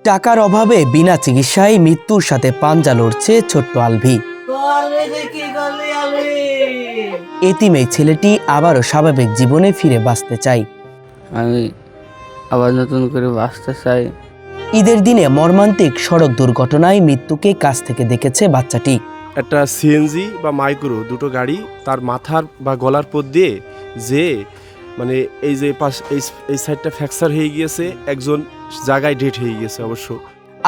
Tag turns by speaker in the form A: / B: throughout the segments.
A: টাকার অভাবে বিনা চিকিৎসায় মৃত্যুর সাথে পাঞ্জা লড়ছে ছোট্ট আলভি। এতিম এই ছেলেটি আবারও স্বাভাবিক জীবনে ফিরে বাঁচতে চায়।
B: আমি আবার নতুন করে বাঁচতে চাই।
A: ঈদের দিনে মর্মান্তিক সড়ক দুর্ঘটনায় মৃত্যুকে কাছ থেকে দেখেছে বাচ্চাটি।
C: একটা সিএনজি বা মাইক্রো দুটো গাড়ি তার মাথার বা গলার পর দিয়ে যে মানে এই যে এই সাইডটা ফ্র্যাকচার হয়ে গিয়েছে, একজন জায়গায় ডেড হয়ে গিয়েছে। অবশ্য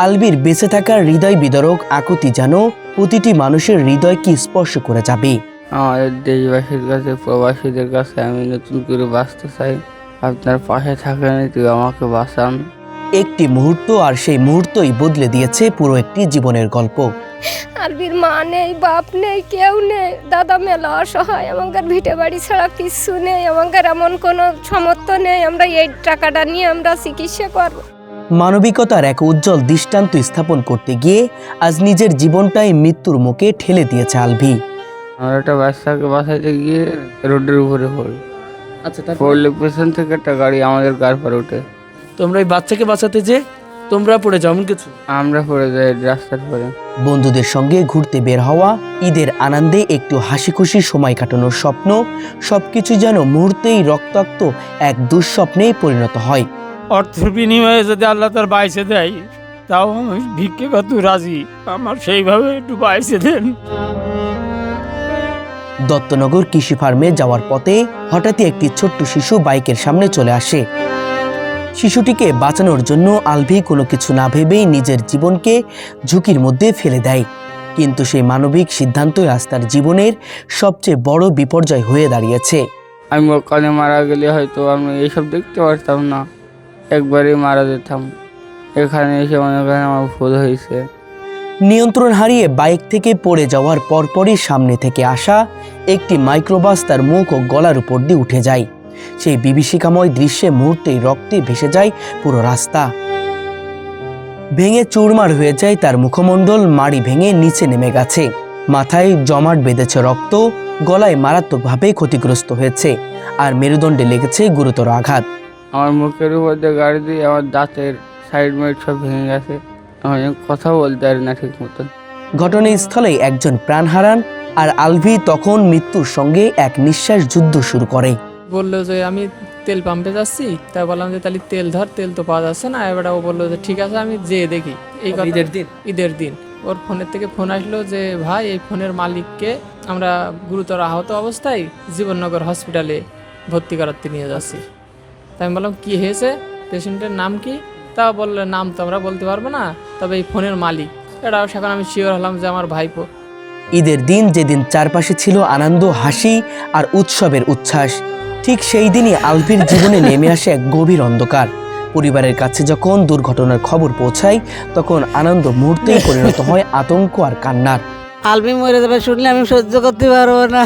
A: আলভির বেঁচে থাকার হৃদয় বিদারক আকুতি যেন প্রতিটি মানুষের হৃদয়কে স্পর্শ করে যাবে।
B: আমাদের দেশবাসীর কাছে, প্রবাসীদের কাছে আমি নতুন করে বাঁচতে চাই। আপনার পাশে থাকেন, তুই আমাকে বাঁচান।
A: একটি মুহূর্ত, আর সেই মুহূর্তই বদলে দিয়েছে পুরো একটি জীবনের গল্প।
D: আলভির মা নেই, বাপ নেই, কেউ নেই, দাদা মেলা অসহায়, আমাদের ভিটে বাড়ি ছাড়া কিছু নেই, আমাদের এমন কোনো সামর্থ্য নেই আমরা এই টাকাটা নিয়ে আমরা চিকিৎসা করব।
A: মানবিকতার এক উজ্জ্বল দৃষ্টান্ত স্থাপন করতে গিয়ে আজ নিজের জীবনটাই মৃত্যুর মুখে ঠেলে দিয়েছে আলভি।
B: আমার একটা বাচ্চাকে বাঁচাইতে গিয়ে রোডের উপরে পড়ি।
E: আচ্ছা,
B: পড়লে পেছন থেকে একটা গাড়ি আমাদের গাড়ি পর উঠে।
E: তোমরা এই বাচ্চাকে বাঁচাতে যে তোমরা পড়ে যাও এমন কিছু?
B: আমরা পড়ে যাই রাস্তার পরে।
A: বন্ধুদের সঙ্গে ঘুরতে বের হওয়া, ঈদের আনন্দে একটু হাসি খুশি সময় কাটানোর স্বপ্ন, সবকিছু যেন মুহূর্তেই রক্তাক্ত এক দুঃস্বপ্নে পরিণত হয়।
F: অর্থের বিনিময়ে যদি আল্লাহ তার বাইসে দেয়, তাও আমি ভিক্ষে করতে রাজি। আমার সেইভাবে একটু বাইসে দেন।
A: দত্তনগর কৃষি ফার্মে যাওয়ার পথে হঠাৎই একটি ছোট্ট শিশু বাইকের সামনে চলে আসে। শিশুটিকে বাঁচানোর জন্য আলভি কোনো কিছু না ভেবেই নিজের জীবনকে ঝুঁকির মধ্যে ফেলে দেয়। কিন্তু সেই মানবিক সিদ্ধান্তই আজ তার জীবনের সবচেয়ে বড় বিপর্যয় হয়ে দাঁড়িয়েছে।
B: আমি ওখানে মারা গেলে হয়তো আমি এইসব দেখতে পারতাম না, একবারই মারা যেতাম। এখানে এসে মনে করেন আমার ভুল হয়েছে।
A: নিয়ন্ত্রণ হারিয়ে বাইক থেকে পড়ে যাওয়ার পরপরই সামনে থেকে আসা একটি মাইক্রোবাস তার মুখ ও গলার উপর দিয়ে উঠে যায়। সেই বিভীষিকাময় দৃশ্যে মুহূর্তেই রক্তে ভেসে যায় পুরো রাস্তা। ভেঙে চুরমার হয়ে যায় তার মুখমণ্ডল, মাড়ি ভেঙে নিচে নেমে গেছে, মাথায় জমাট বেঁধেছে রক্ত, গলায় মারাত্মকভাবে ক্ষতিগ্রস্ত হয়েছে, আর মেরুদণ্ডে লেগেছে গুরুতর আঘাত।
B: আমার মুখের উপর দিয়ে গাড়ি দিয়ে আমার দাঁতের সাইড মাইড সব ভেঙে গেছে। আমি কথা বলতে পারি না ঠিক মতন।
A: ঘটনাস্থলেই একজন প্রাণ হারান, আর আলভি তখন মৃত্যুর সঙ্গে এক নিঃশ্বাস যুদ্ধ শুরু করে।
G: বললো যে আমি তেল পাম্পে যাচ্ছি, তাই বললাম যে তাহলে তেল ধর, তেল তো পাওয়া যাচ্ছে না। এবার ও বললো যে ঠিক আছে আমি যেয়ে দেখি। এই কথা ঈদের দিন ওর ফোনের থেকে ফোন আসলো যে ভাই এই ফোনের মালিককে আমরা গুরুতর আহত অবস্থায় জীবননগর হসপিটালে ভর্তি করাতে নিয়ে যাচ্ছি। তাই আমি বললাম কি হয়েছে, পেশেন্টের নাম কি? তা বললো নাম তো আমরা বলতে পারবো না, তবে এই ফোনের মালিক। এটাও সেখানে আমি শিওর হলাম যে আমার ভাইপো।
A: ঈদের দিন যেদিন চারপাশে ছিল আনন্দ, হাসি আর উৎসবের উচ্ছ্বাস, ঠিক সেই দিনই আলভির জীবনে নেমে আসে এক গভীর অন্ধকার। পরিবারের কাছে যখন দুর্ঘটনার খবর পৌঁছায়, তখন আনন্দ মুহূর্তেই পরিণত হয় আতঙ্ক আর কান্নার।
H: আলভি মরে যাবে শুনলে আমি সহ্য করতে পারবো না,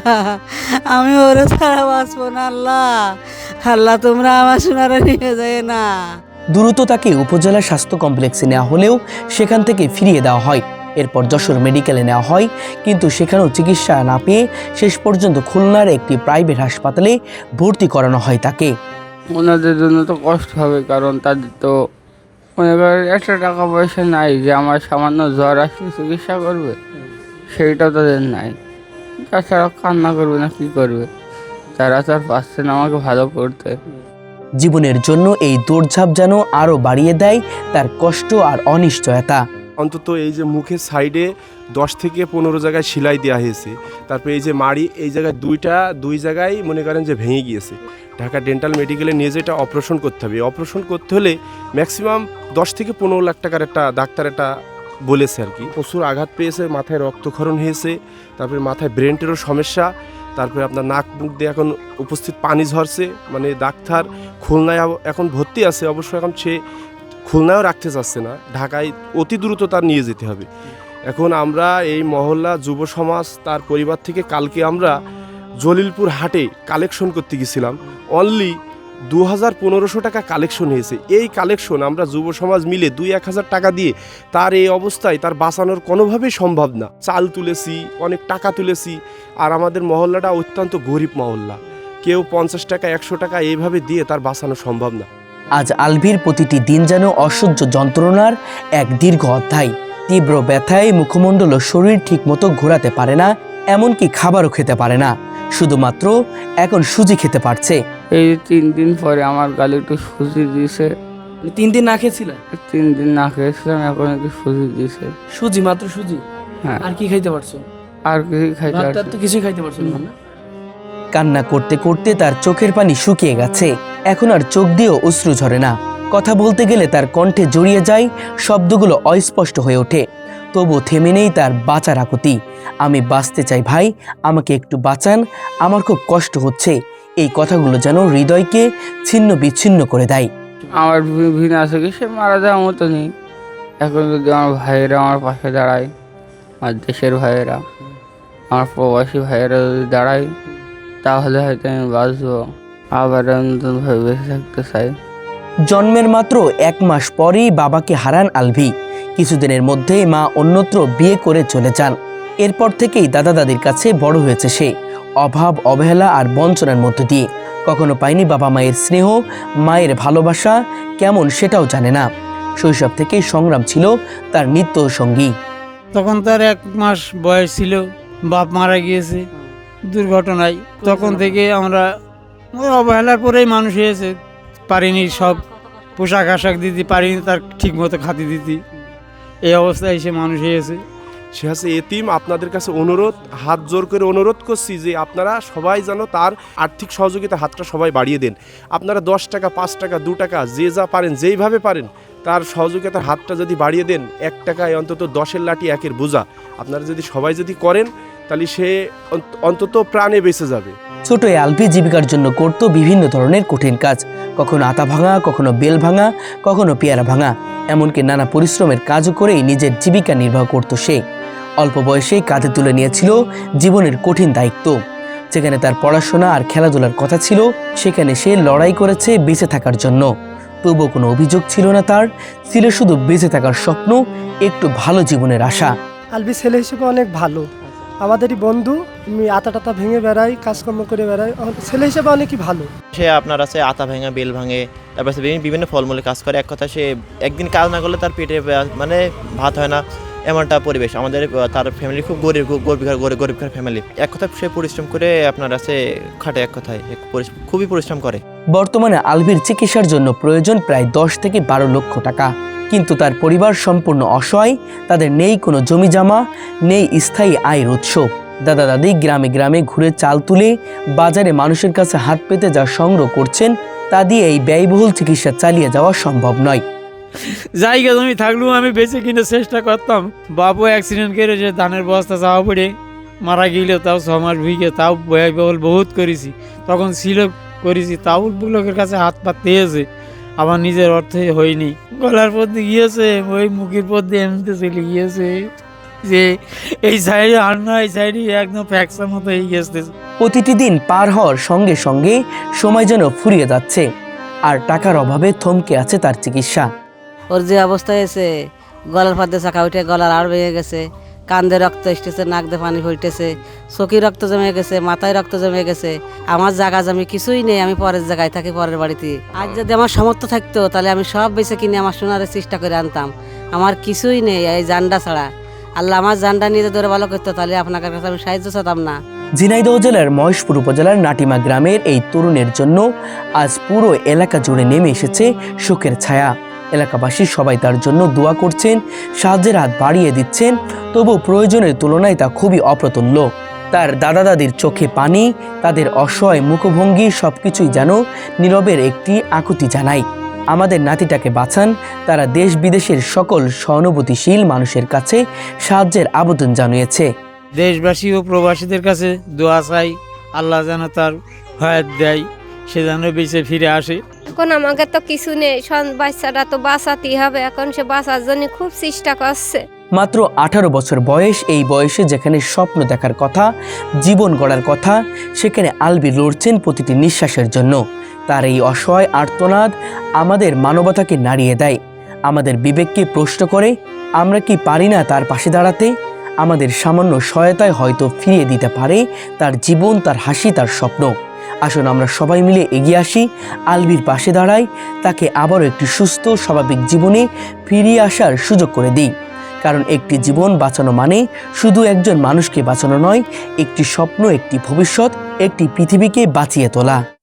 H: আমি ওরে ছাড়া বাঁচবো না। আল্লাহ আল্লাহ তোমরা আমার সোনারা নিয়ে যায় না।
A: দ্রুত তাকে উপজেলা স্বাস্থ্য কমপ্লেক্সে নেওয়া হলেও সেখান থেকে ফিরিয়ে দেওয়া হয়। এরপর যশোর মেডিকেলে নেওয়া হয়, কিন্তু সেখানেও চিকিৎসা না পেয়ে শেষ পর্যন্ত খুলনার একটি প্রাইভেট হাসপাতালে ভর্তি করানো হয় তাকে।
B: ওনাদের জন্য তো কষ্ট হবে, কারণ তাদের তো মনে করেন একটা টাকা পয়সা নাই যে আমার সামান্য জ্বর আসলে চিকিৎসা করবে, সেইটাও তাদের নাই। তাছাড়া কান্না করবে না কি করবে, তারা তো আর পাচ্ছে না আমাকে ভালো করতে।
A: জীবনের জন্য এই দৌড়ঝাঁপ যেন আরও বাড়িয়ে দেয় তার কষ্ট আর অনিশ্চয়তা।
C: অন্তত এই যে মুখের সাইডে 10 থেকে 15 জায়গায় সেলাই দেওয়া হয়েছে। তারপরে এই যে মাড়ি এই জায়গায় দুই জায়গায় মনে করেন যে ভেঙে গিয়েছে। ঢাকা ডেন্টাল মেডিকেলে নিয়ে যেটা অপারেশন করতে হবে। অপারেশন করতে হলে ম্যাক্সিমাম 10 থেকে 15 লাখ টাকার একটা ডাক্তার একটা বলেছে আর কি। প্রচুর আঘাত পেয়েছে, মাথায় রক্তক্ষরণ হয়েছে, তারপরে মাথায় ব্রেনটেরও সমস্যা, তারপরে আপনার নাক মুখ দিয়ে এখন উপস্থিত পানি ঝরছে। মানে ডাক্তার খুলনায় এখন ভর্তি আছে, অবশ্য এখন সে খুলনায়ও রাখতে চাচ্ছে না, ঢাকায় অতি দ্রুত তার নিয়ে যেতে হবে। এখন আমরা এই মহল্লা যুব সমাজ তার পরিবার থেকে কালকে আমরা জলিলপুর হাটে কালেকশন করতে গেছিলাম। অনলি 2500 টাকা কালেকশন হয়েছে। এই কালেকশন আমরা যুব সমাজ মিলে 2-1000 টাকা দিয়ে তার এই অবস্থায় তার বাঁচানোর কোনোভাবেই সম্ভব না। চাল তুলেছি, অনেক টাকা তুলেছি, আর আমাদের মহল্লাটা অত্যন্ত গরিব মহল্লা। কেউ 50 টাকা 100 টাকা এইভাবে দিয়ে তার বাঁচানো সম্ভব না।
A: আজ আলভির প্রতিটি দিন যেন অসহ্য যন্ত্রণার এক দীর্ঘ অধ্যায়। তীব্র ব্যথায় মুখমণ্ডল ও শরীর ঠিকমতো ঘোরাতে পারে না, এমনকি খাবারও খেতে পারে না, শুধুমাত্র এখন সুজি খেতে পারছে।
B: এই 3 দিন পরে আমার গালে একটু সুজি দিয়েছে।
E: 3 দিন না খেয়েছিলেন?
B: 3 দিন না খেয়েছিলাম, এখন একটু সুজি দিয়েছে।
E: সুজি, মাত্র সুজি?
B: হ্যাঁ,
E: আর কি খাইতে পারছো?
B: আর কিছু খাইতে
E: ভাত
B: পারছি
E: টাত তো কিছুই খাইতে পারছো না?
A: কান্না করতে করতে তার চোখের পানি শুকিয়ে গেছে, এখন আর চোখ দিয়েও অশ্রু ঝরে না। কথা বলতে গেলে তার কণ্ঠে জড়িয়ে যায়, শব্দগুলো অস্পষ্ট হয়ে ওঠে। তবু থেমে নেই তার বাঁচার আকুতি। আমি বাঁচতে চাই ভাই, আমাকে একটু বাঁচান, আমার খুব কষ্ট হচ্ছে। এই কথাগুলো যেন হৃদয়কে ছিন্ন বিচ্ছিন্ন করে দেয়।
B: আমার ভিনা আছে কি, সে মারা যাওয়ার মতো নেই। এখন যদি আমার ভাইয়েরা আমার পাশে দাঁড়ায়, আমার দেশের ভাইয়েরা, আমার প্রবাসী ভাইয়েরা যদি দাঁড়ায়, তাহলে হয়তো আমি বাঁচবো, আবার নতুনভাবে বেঁচে থাকতে চাই।
A: জন্মের মাত্র 1 মাস পরেই বাবাকে হারান আলভি। কিছুদিনের মধ্যে মা অন্যত্র বিয়ে করে চলে যান। এরপর থেকেই দাদা দাদির কাছে বড় হয়েছে সে, অভাব, অবহেলা আর বঞ্চনার মধ্য দিয়ে। কখনো পায়নি বাবা মায়ের স্নেহ, মায়ের ভালোবাসা কেমন সেটাও জানে না। শৈশব থেকেই সংগ্রাম ছিল তার নিত্য সঙ্গী।
F: তখন তার 1 মাস বয়স ছিল, বাপ মারা গিয়েছে দুর্ঘটনায়। তখন থেকে আমরা ওই অবহেলার পরেই মানুষ হয়েছে, পারিনি সব পোশাক আশাক দিতে পারিনি, তার ঠিক মতো খাতি দিতে, এই অবস্থায় সে মানুষ হয়েছে।
C: সে আছে এতিম। আপনাদের কাছে অনুরোধ, হাত জোর করে অনুরোধ করছি যে আপনারা সবাই যেন তার আর্থিক সহযোগিতা হাতটা সবাই বাড়িয়ে দেন। আপনারা 10 টাকা, 5 টাকা, 2 টাকা, যে যা পারেন, যেইভাবে পারেন তার সহযোগিতার হাতটা যদি বাড়িয়ে দেন, 1 টাকায় অন্তত 10-এর লাঠি 1-এর বোঝা। আপনারা যদি সবাই যদি করেন, তাহলে সে অন্তত প্রাণে বেঁচে যাবে।
A: ছোট এই আলভি জীবিকার জন্য করত বিভিন্ন ধরনের কঠিন কাজ, কখনো আতা ভাঙা, কখনো বেল ভাঙা, কখনো পেয়ারা ভাঙা, এমনকি নানা পরিশ্রমের কাজও করেই নিজের জীবিকা নির্বাহ করত সে। অল্প বয়সেই কাঁধে তুলে নিয়েছিল জীবনের কঠিন দায়িত্ব। যেখানে তার পড়াশোনা আর খেলাধুলার কথা ছিল, সেখানে সে লড়াই করেছে বেঁচে থাকার জন্য। তবুও কোনো অভিযোগ ছিল না তার, ছিল শুধু বেঁচে থাকার স্বপ্ন, একটু ভালো জীবনের আশা।
I: আলভি ছেলে হিসেবে অনেক ভালো, আমাদেরই বন্ধু। আমি আতা টাতা ভেঙে বেড়াই, কাজকর্ম করে বেড়াই, ছেলে হিসেবে অনেকই ভালো।
J: সে আপনার আছে আতা ভেঙে, বেল ভাঙে, তারপর বিভিন্ন ফলমূলে কাজ করে। এক কথা, সে একদিন কাজ না করলে তার পেটে মানে ভাত হয় না, এমনটা পরিবেশ। আমাদের তার ফ্যামিলি খুব গরিব ফ্যামিলি। এক কথা, সে পরিশ্রম করে আপনার আছে খাটে, এক কথায় খুবই পরিশ্রম করে।
A: বর্তমানে আলভির চিকিৎসার জন্য প্রয়োজন প্রায় 10 থেকে 12 লক্ষ টাকা, কিন্তু তার পরিবার সম্পূর্ণ অসহায়। তাদের নেই কোনো জমি জমা, নেই স্থায়ী আয়ের উৎস। দাদা দাদি গ্রামে গ্রামে ঘুরে চাল তুলে বাজারে মানুষের কাছে হাত পেতে যা সংগ্রহ করছেন, তা দিয়ে এই ব্যয়বহুল চিকিৎসা চালিয়ে যাওয়া সম্ভব নয়।
F: জায়গা জমি থাকলেও আমি বেঁচে কিনে চেষ্টা করতাম। বাবু অ্যাক্সিডেন্ট করেছে, ধানের বস্তা চাওয়া পড়ে মারা গেল, তাও 6 মাস ভুগে, তাও ব্যয়বহুল বহুত করেছি। তখন ছিল করেছি, তাও লোকের কাছে হাত পাততে হয়েছে, আমার নিজের অর্থে হয়নি। গলার পথে গিয়েছে, ওই মুখের পথে এমনিতে চলে গিয়েছে, যে এই সাইডে আর না, এই সাইডে একদম ফ্র্যাকচার মতো হয়ে গেছে।
A: প্রতিটি দিন পার হওয়ার সঙ্গে সঙ্গে সময় যেন ফুরিয়ে যাচ্ছে, আর টাকার অভাবে থমকে আছে তার চিকিৎসা।
H: ওর যে অবস্থা হয়েছে, গলার ফাঁদে চাকা উঠে গলার আড় ভেঙে গেছে, কান্দে রক্ত এসতেছে, নাক দিয়ে পানি ফুটতেছে, চোখে রক্ত জমে গেছে, মাথায় রক্ত জমে গেছে। আমার জায়গা জমি কিছুই নেই, আমি পরের জায়গায় থাকি, পরের বাড়িতে। আজ যদি আমার সামর্থ্য থাকতো, তাহলে আমি সব বেঁচে কিনে আমার সোনারের চেষ্টা করে আনতাম। আমার কিছুই নেই, এই জানডা ছাড়া। আল্লাহ আমার জানডা নিয়ে ধরে ভালো করতো, তাহলে আপনার কাছে আমি সাহায্য চাতাম না।
A: ঝিনাইদহ জেলার মহেশপুর উপজেলার নাটিমা গ্রামের এই তরুণের জন্য আজ পুরো এলাকা জুড়ে নেমে এসেছে শোকের ছায়া। এলাকাবাসী সবাই তার জন্য দোয়া করছেন, সাহায্যের হাত বাড়িয়ে দিচ্ছেন, তবু প্রয়োজনের তুলনায় তা খুবই অপ্রতুল্য। তার দাদা দাদির চোখে পানি, তাদের অসহায় মুখভঙ্গি সবকিছুই যেন নীরবের একটি আকুতি জানায়, আমাদের নাতিটাকে বাঁচান। তারা দেশ বিদেশের সকল সহানুভূতিশীল মানুষের কাছে সাহায্যের আবেদন জানিয়েছে।
F: দেশবাসী ও প্রবাসীদের কাছে দোয়া চাই, আল্লাহ যেন তার হায়াত দেয়, সে যেন বেঁচে ফিরে আসে।
D: এখন আমাকে তো কিছু নেই, বাচ্চাটা তো বাঁচাতেই হবে, এখন সে বাঁচার জন্য খুব চেষ্টা করছে।
A: মাত্র 18 বছর বয়স, এই বয়সে যেখানে স্বপ্ন দেখার কথা, জীবন গড়ার কথা, সেখানে আলভি লড়ছেন প্রতিটি নিঃশ্বাসের জন্য। তার এই অসহায় আর্তনাদ আমাদের মানবতাকে নাড়িয়ে দেয়, আমাদের বিবেককে প্রশ্ন করে, আমরা কি পারি না তার পাশে দাঁড়াতে? আমাদের সামান্য সহায়তায় হয়তো ফিরিয়ে দিতে পারে তার জীবন, তার হাসি, তার স্বপ্ন। আসুন আমরা সবাই মিলে এগিয়ে আসি, আলভির পাশে দাঁড়াই, তাকে আবারও একটি সুস্থ স্বাভাবিক জীবনে ফিরিয়ে আসার সুযোগ করে দিই। কারণ একটি জীবন বাঁচানো মানে শুধু একজন মানুষকে বাঁচানো নয়, একটি স্বপ্ন, একটি ভবিষ্যৎ, একটি পৃথিবীকে বাঁচিয়ে তোলা।